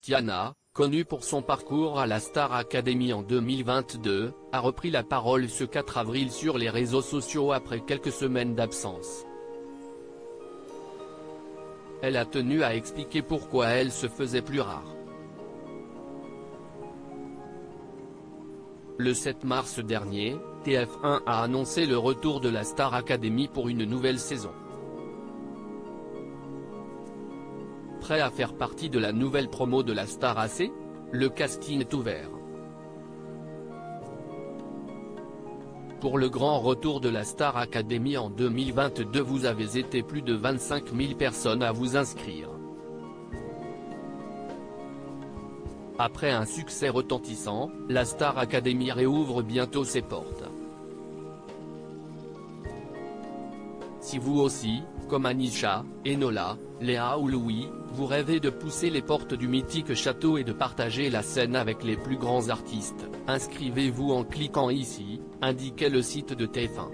Tiana, connue pour son parcours à la Star Academy en 2022, a repris la parole ce 4 avril sur les réseaux sociaux après quelques semaines d'absence. Elle a tenu à expliquer pourquoi elle se faisait plus rare. Le 7 mars dernier, TF1 a annoncé le retour de la Star Academy pour une nouvelle saison. Prêt à faire partie de la nouvelle promo de la Star AC? Le casting est ouvert. Pour le grand retour de la Star Academy en 2022, vous avez été plus de 25 000 personnes à vous inscrire. Après un succès retentissant, la Star Academy réouvre bientôt ses portes. Si vous aussi, comme Anisha, Enola, Léa ou Louis, vous rêvez de pousser les portes du mythique château et de partager la scène avec les plus grands artistes, inscrivez-vous en cliquant ici, indiquait le site de TF1.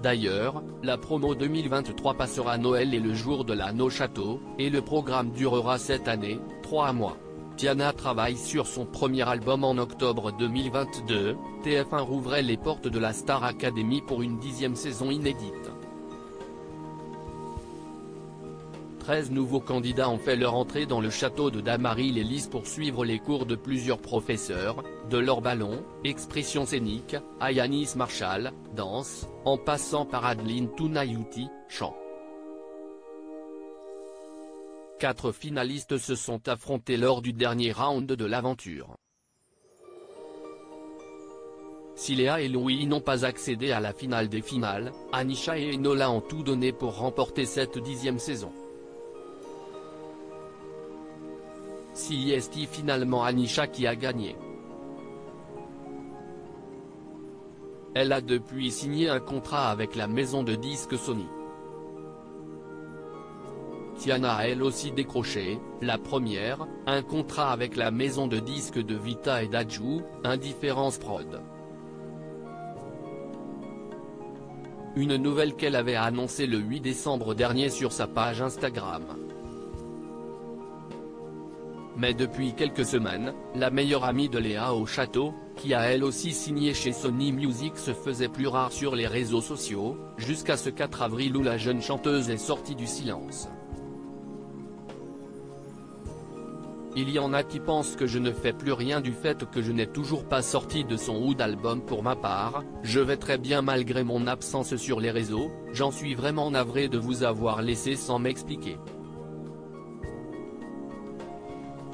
D'ailleurs, la promo 2023 passera Noël et le jour de l'an au château, et le programme durera cette année, 3 mois. Tiana travaille sur son premier album en octobre 2022, TF1 rouvrait les portes de la Star Academy pour une 10e saison inédite. 13 nouveaux candidats ont fait leur entrée dans le château de Damary-les-Lys pour suivre les cours de plusieurs professeurs, de Laure Ballon, expression scénique, à Yanis Marshall, danse, en passant par Adeline Tounayouti, chant. 4 finalistes se sont affrontés lors du dernier round de l'aventure. Si Léa et Louis n'ont pas accédé à la finale des finales, Anisha et Enola ont tout donné pour remporter cette 10e saison. Si est finalement Anisha qui a gagné. Elle a depuis signé un contrat avec la maison de disques Sony. Tiana a elle aussi décroché, la première, un contrat avec la maison de disques de Vita et d'Adju, Indifference Prod. Une nouvelle qu'elle avait annoncée le 8 décembre dernier sur sa page Instagram. Mais depuis quelques semaines, la meilleure amie de Léa au château, qui a elle aussi signé chez Sony Music, se faisait plus rare sur les réseaux sociaux, jusqu'à ce 4 avril où la jeune chanteuse est sortie du silence. Il y en a qui pensent que je ne fais plus rien du fait que je n'ai toujours pas sorti de son ou d'album. Pour ma part, je vais très bien malgré mon absence sur les réseaux, j'en suis vraiment navré de vous avoir laissé sans m'expliquer.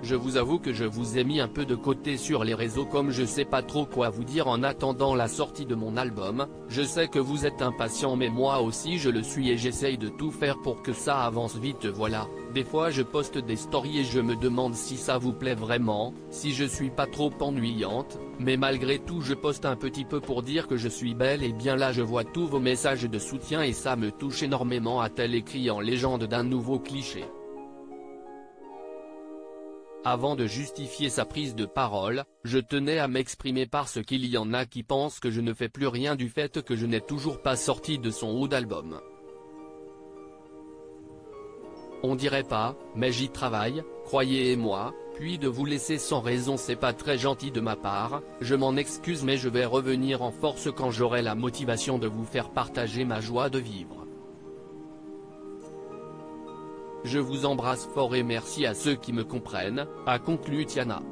Je vous avoue que je vous ai mis un peu de côté sur les réseaux comme je sais pas trop quoi vous dire en attendant la sortie de mon album, je sais que vous êtes impatient mais moi aussi je le suis et j'essaye de tout faire pour que ça avance vite. Voilà, des fois je poste des stories et je me demande si ça vous plaît vraiment, si je suis pas trop ennuyante, mais malgré tout je poste un petit peu pour dire que je suis bel et bien là. Je vois tous vos messages de soutien et ça me touche énormément, a-t-elle écrit en légende d'un nouveau cliché. Avant de justifier sa prise de parole, je tenais à m'exprimer parce qu'il y en a qui pensent que je ne fais plus rien du fait que je n'ai toujours pas sorti de son ou d'album. On dirait pas, mais j'y travaille, croyez-moi, puis de vous laisser sans raison c'est pas très gentil de ma part, je m'en excuse mais je vais revenir en force quand j'aurai la motivation de vous faire partager ma joie de vivre. Je vous embrasse fort et merci à ceux qui me comprennent, a conclu Tiana.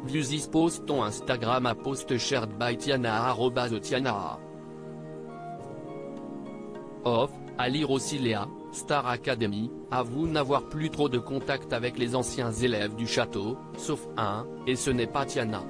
View this post on Instagram à post shared by Tiana @Tiana. Off, à lire aussi Léa, Star Academy, avoue n'avoir plus trop de contact avec les anciens élèves du château, sauf un, et ce n'est pas Tiana.